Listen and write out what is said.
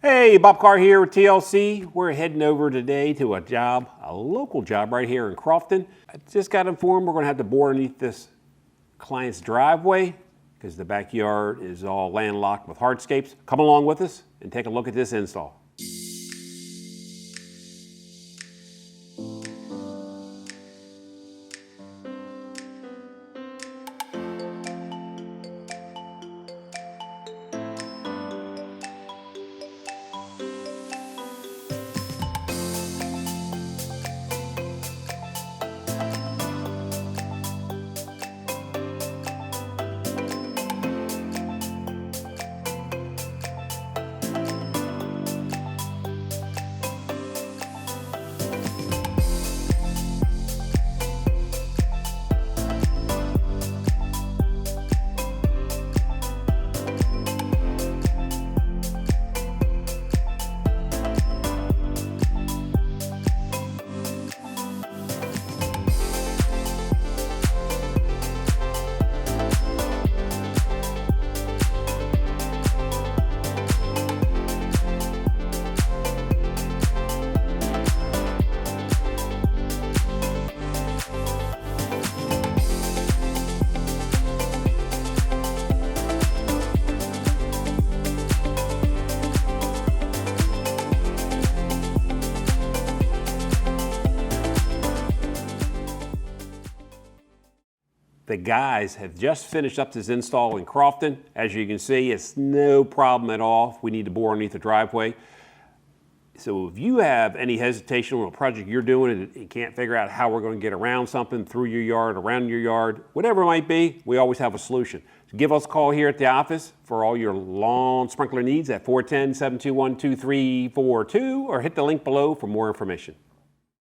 Hey, Bob Carr here with TLC. We're heading over today to a local job right here in Crofton. I just got informed we're going to have to bore underneath this client's driveway because the backyard is all landlocked with hardscapes. Come along with us and take a look at this install. The guys have just finished up this install in Crofton. As you can see, it's no problem at all if we need to bore underneath the driveway. So if you have any hesitation on a project you're doing and you can't figure out how we're going to get around something, through your yard, around your yard, whatever it might be, we always have a solution. So give us a call here at the office for all your lawn sprinkler needs at 410-721-2342 or hit the link below for more information.